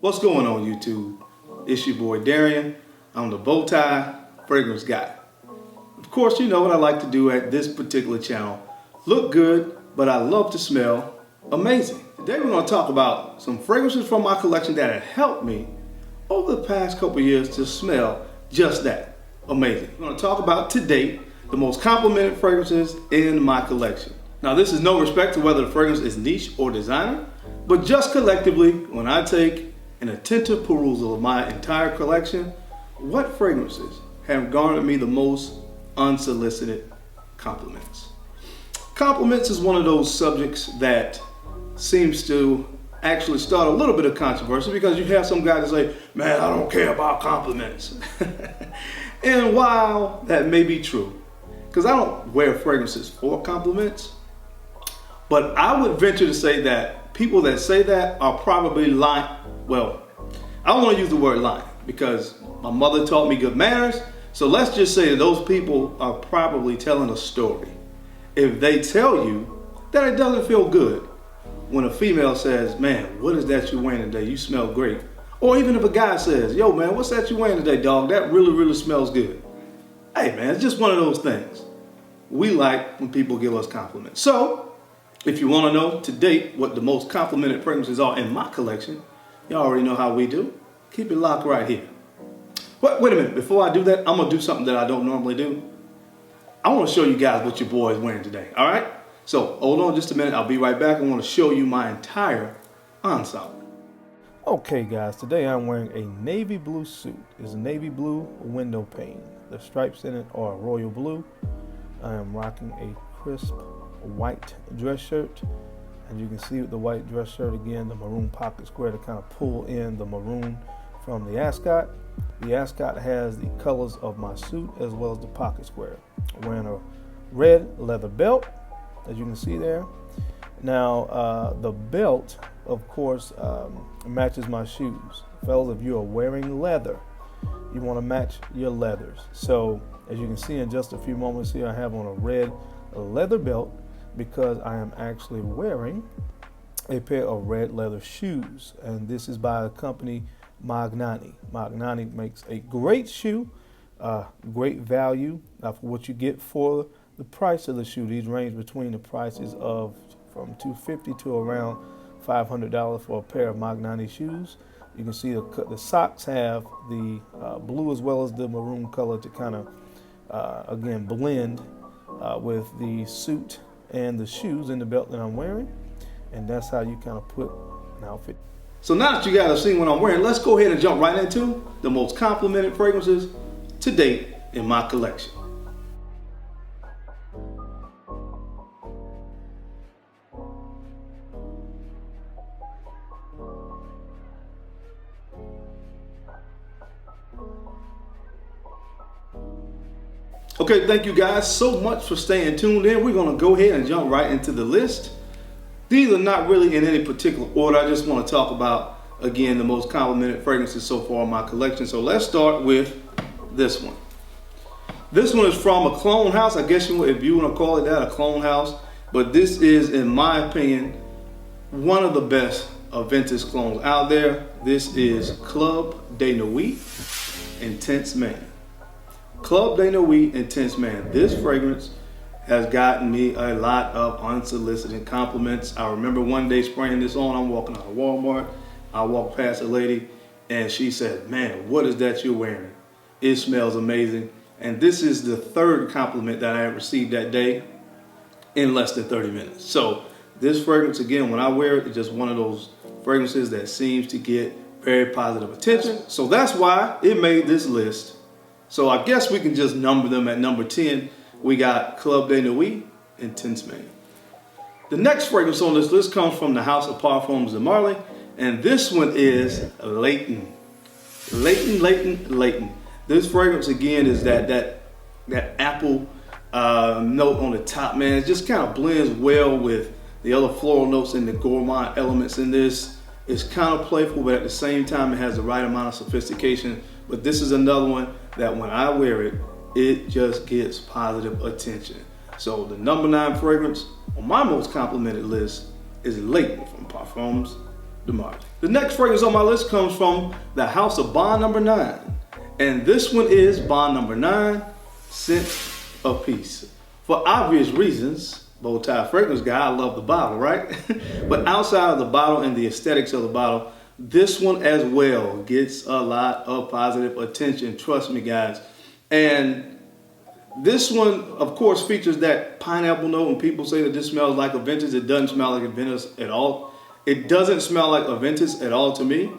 What's going on YouTube? It's your boy Darian. I'm the bow tie fragrance guy. Of course, you know what I like to do at this particular channel. Look good, but I love to smell amazing. Today we're going to talk about some fragrances from my collection that have helped me over the past couple years to smell just that, amazing. We're going to talk about to date the most complimented fragrances in my collection. Now this is no respect to whether the fragrance is niche or designer, but just collectively, when I take an attentive perusal of my entire collection, what fragrances have garnered me the most unsolicited compliments? Compliments is one of those subjects that seems to actually start a little bit of controversy because you have some guys that say, man, I don't care about compliments. And while that may be true, because I don't wear fragrances for compliments, but I would venture to say that people that say that are probably lying. Well, I don't want to use the word lying because my mother taught me good manners. So let's just say that those people are probably telling a story. If they tell you that it doesn't feel good when a female says, man, what is that you're wearing today? You smell great. Or even if a guy says, yo, man, what's that you're wearing today, dog? That really smells good. Hey, man, it's just one of those things. We like when people give us compliments. So if you want to know to date what the most complimented fragrances are in my collection, you already know how we do. Keep it locked right here. Wait a minute, before I do that, I'm going to do something that I don't normally do. I want to show you guys what your boy is wearing today, all right? So hold on just a minute, I'll be right back. I want to show you my entire ensemble. Okay guys, today I'm wearing a navy blue suit. It's a navy blue window pane. The stripes in it are royal blue. I am rocking a crisp white dress shirt. And you can see with the white dress shirt again, the maroon pocket square to kind of pull in the maroon from the ascot. The ascot has the colors of my suit as well as the pocket square. I'm wearing a red leather belt, as you can see there. Now, the belt, of course, matches my shoes. Fellas, if you are wearing leather, you want to match your leathers. So, as you can see in just a few moments here, I have on a red leather belt because I am actually wearing a pair of red leather shoes. And this is by the company Magnani. Magnani makes a great shoe, great value for what you get for the price of the shoe. These range between the prices of from $250 to around $500 for a pair of Magnani shoes. You can see the socks have the blue as well as the maroon color to kind of, again, blend with the suit and the shoes and the belt that I'm wearing. And that's how you kind of put an outfit. So now that you guys have seen what I'm wearing, let's go ahead and jump right into the most complimented fragrances to date in my collection. Okay, thank you guys so much for staying tuned in. We're going to go ahead and jump right into the list. These are not really in any particular order. I just want to talk about, again, the most complimented fragrances so far in my collection. So let's start with this one. This one is from a clone house. I guess if you want to call it that, a clone house. But this is, in my opinion, one of the best Aventis clones out there. This is Club de Nuit Intense Man. Club de Nuit Intense Man. This fragrance has gotten me a lot of unsolicited compliments. I remember one day spraying this on. I'm walking out of Walmart. I walked past a lady and she said, man, what is that you're wearing? It smells amazing. And this is the third compliment that I have received that day in less than 30 minutes. So this fragrance, again, when I wear it, it's just one of those fragrances that seems to get very positive attention. So that's why it made this list. So I guess we can just number them at number 10. We got Club de Nuit Intense Man. The next fragrance on this list comes from the House of Parfums de Marly, and this one is Layton. Layton. This fragrance again is that apple note on the top, man. It just kind of blends well with the other floral notes and the gourmand elements in this. It's kind of playful, but at the same time, it has the right amount of sophistication. But this is another one that when I wear it, it just gets positive attention. So the number 9 fragrance on my most complimented list is Layton from Parfums DeMar. The next fragrance on my list comes from the house of Bond Number 9. And this one is Bond Number 9, Scent of Peace. For obvious reasons, bow tie fragrance guy, I love the bottle, right? But outside of the bottle and the aesthetics of the bottle, this one as well gets a lot of positive attention, trust me guys. And this one, of course, features that pineapple note. When people say that this smells like Aventis, it doesn't smell like Aventis at all. It doesn't smell like Aventis at all to me.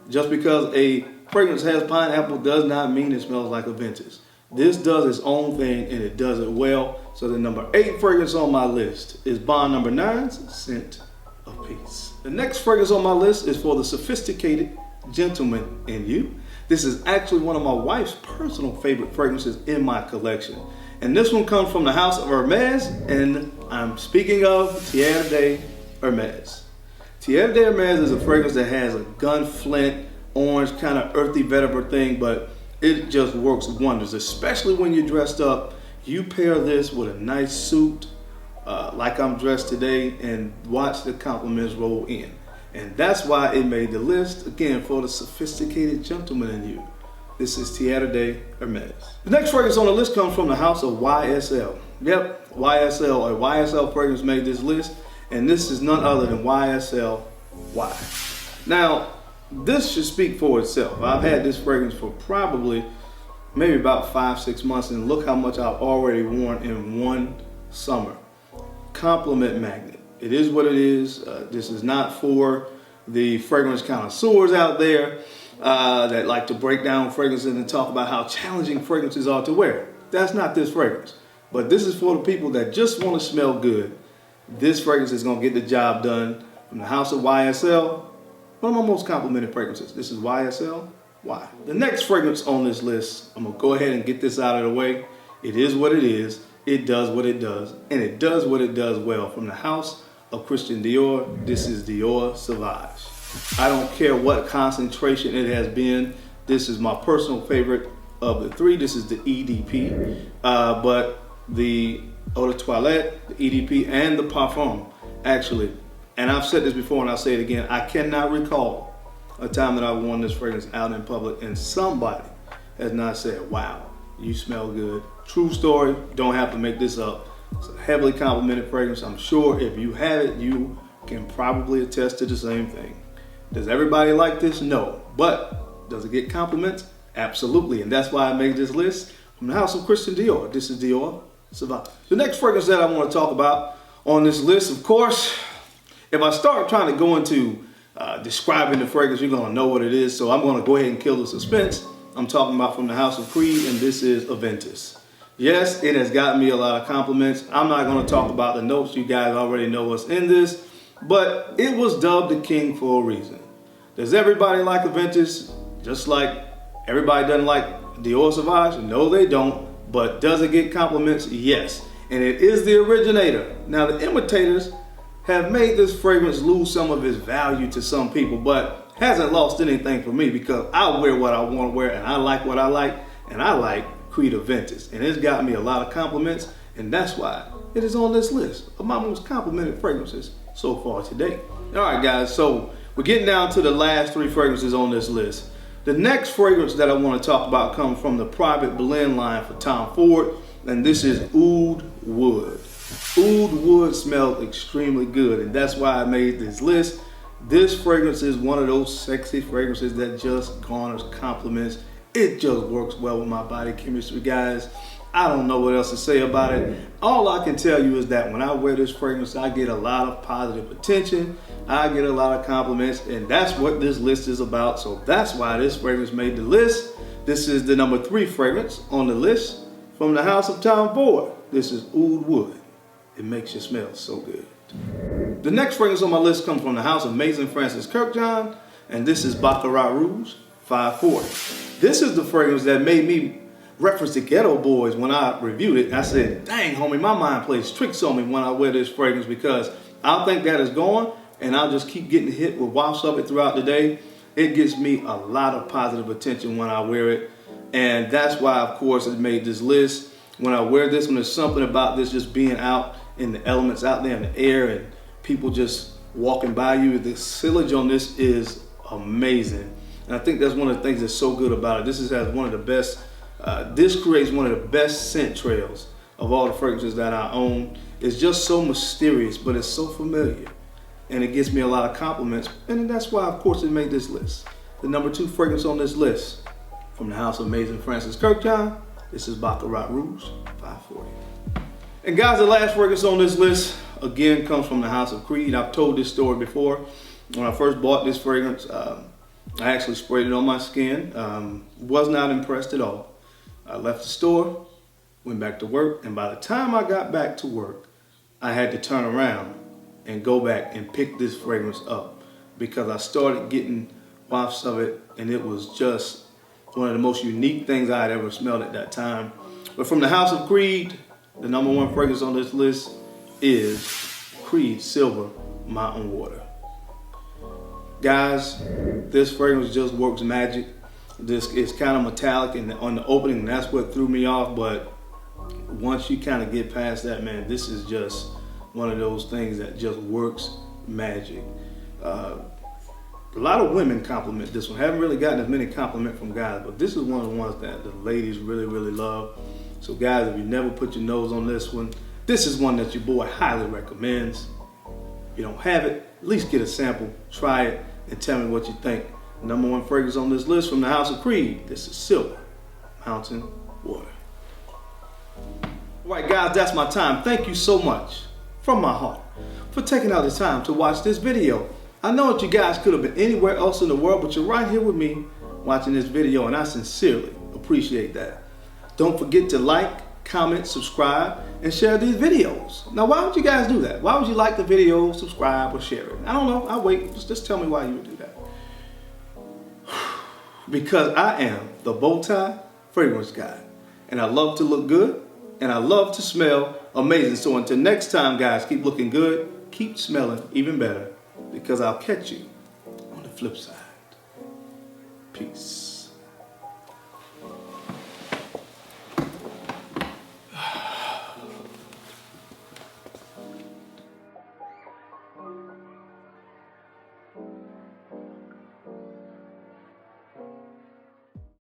Just because a fragrance has pineapple does not mean it smells like Aventis. This does its own thing and it does it well. So the number 8 fragrance on my list is Bond Number 9's Scent of Peace. The next fragrance on my list is for the sophisticated gentleman in you. This is actually one of my wife's personal favorite fragrances in my collection. And this one comes from the house of Hermes, and I'm speaking of Thierry de Hermes. Thierry de Hermes is a fragrance that has a gunflint, orange, kind of earthy vetiver thing, but it just works wonders, especially when you're dressed up. You pair this with a nice suit, like I'm dressed today, and watch the compliments roll in. And that's why it made the list, again, for the sophisticated gentleman in you. This is Thierry de Hermes. The next fragrance on the list comes from the house of YSL. Yep, YSL. A YSL fragrance made this list, and this is none other than YSL Y. Now, this should speak for itself. I've had this fragrance for probably maybe about 5-6 months, and look how much I've already worn in one summer. Compliment magnet. It is what it is. This is not for the fragrance connoisseurs out there that like to break down fragrances and talk about how challenging fragrances are to wear. That's not this fragrance. But this is for the people that just want to smell good. This fragrance is going to get the job done. From the house of YSL, one of my most complimented fragrances. This is YSL Y. The next fragrance on this list, I'm going to go ahead and get this out of the way. It is what it is. It does what it does. And it does what it does well. From the house of Christian Dior, this is Dior Sauvage. I don't care what concentration it has been. This is my personal favorite of the 3. This is the EDP. But the Eau de Toilette, the EDP, and the Parfum, actually. And I've said this before and I'll say it again. I cannot recall a time that I've worn this fragrance out in public and somebody has not said, wow, you smell good. True story, don't have to make this up. It's a heavily complimented fragrance. I'm sure if you have it, you can probably attest to the same thing. Does everybody like this? No. But does it get compliments? Absolutely. And that's why I made this list from the house of Christian Dior. This is Dior Sauvage. The next fragrance that I want to talk about on this list, of course, if I start trying to go into describing the fragrance, you're going to know what it is. So I'm going to go ahead and kill the suspense. I'm talking about from the house of Creed, and this is Aventis. Yes, it has gotten me a lot of compliments. I'm not going to talk about the notes. You guys already know what's in this. But it was dubbed the king for a reason. Does everybody like Aventis? Just like everybody doesn't like Dior Sauvage? No, they don't. But does it get compliments? Yes. And it is the originator. Now, the imitators have made this fragrance lose some of its value to some people, but hasn't lost anything for me because I wear what I want to wear and I like what I like, and I like Creed Aventis. And it's got me a lot of compliments, and that's why it is on this list of my most complimented fragrances so far today. All right, guys, so we're getting down to the last 3 fragrances on this list. The next fragrance that I want to talk about comes from the private blend line for Tom Ford, and this is Oud Wood. Oud Wood smells extremely good, and that's why I made this list. This fragrance is one of those sexy fragrances that just garners compliments. It just works well with my body chemistry, guys. I don't know what else to say about it. All I can tell you is that when I wear this fragrance, I get a lot of positive attention. I get a lot of compliments, and that's what this list is about. So that's why this fragrance made the list. This is the number 3 fragrance on the list from the house of Tom Ford. This is Oud Wood. It makes you smell so good. The next fragrance on my list comes from the house of Maison Francis Kurkdjian, and this is Baccarat Rouge 540. This is the fragrance that made me reference the Ghetto Boys when I reviewed it. I said, dang, homie, my mind plays tricks on me when I wear this fragrance because I'll think that is gone, and I'll just keep getting hit with wafts of it throughout the day. It gives me a lot of positive attention when I wear it, and that's why, of course, it made this list. When I wear this one, there's something about this just being out in the elements, out there in the air, and people just walking by you. The silage on this is amazing. And I think that's one of the things that's so good about it. This has one of the best, this creates one of the best scent trails of all the fragrances that I own. It's just so mysterious, but it's so familiar. And it gives me a lot of compliments. And that's why, of course, it made this list. The number 2 fragrance on this list from the house of Amazing Francis Kirkjohn, this is Baccarat Rouge 540. And guys, the last fragrance on this list, again, comes from the house of Creed. I've told this story before. When I first bought this fragrance, I actually sprayed it on my skin. Was not impressed at all. I left the store, went back to work, and by the time I got back to work, I had to turn around and go back and pick this fragrance up because I started getting wafts of it, and it was just one of the most unique things I had ever smelled at that time. But from the house of Creed, the number 1 fragrance on this list is Creed Silver Mountain Water. Guys, this fragrance just works magic. This is kind of metallic on the opening, and that's what threw me off. But once you kind of get past that, man, this is just one of those things that just works magic. A lot of women compliment this one. Haven't really gotten as many compliments from guys, but this is one of the ones that the ladies really, really love. So guys, if you never put your nose on this one, this is one that your boy highly recommends. If you don't have it, at least get a sample, try it, and tell me what you think. Number 1 fragrance on this list from the house of Creed, this is Silver Mountain Water. All right, guys, that's my time. Thank you so much from my heart for taking out the time to watch this video. I know that you guys could have been anywhere else in the world, but you're right here with me watching this video, and I sincerely appreciate that. Don't forget to like, comment, subscribe, and share these videos. Now, why would you guys do that? Why would you like the video, subscribe, or share it? I don't know. I'll wait. Just tell me why you would do that. Because I am the Bowtie Fragrance Guy, and I love to look good, and I love to smell amazing. So until next time, guys, keep looking good, keep smelling even better, because I'll catch you on the flip side. Peace.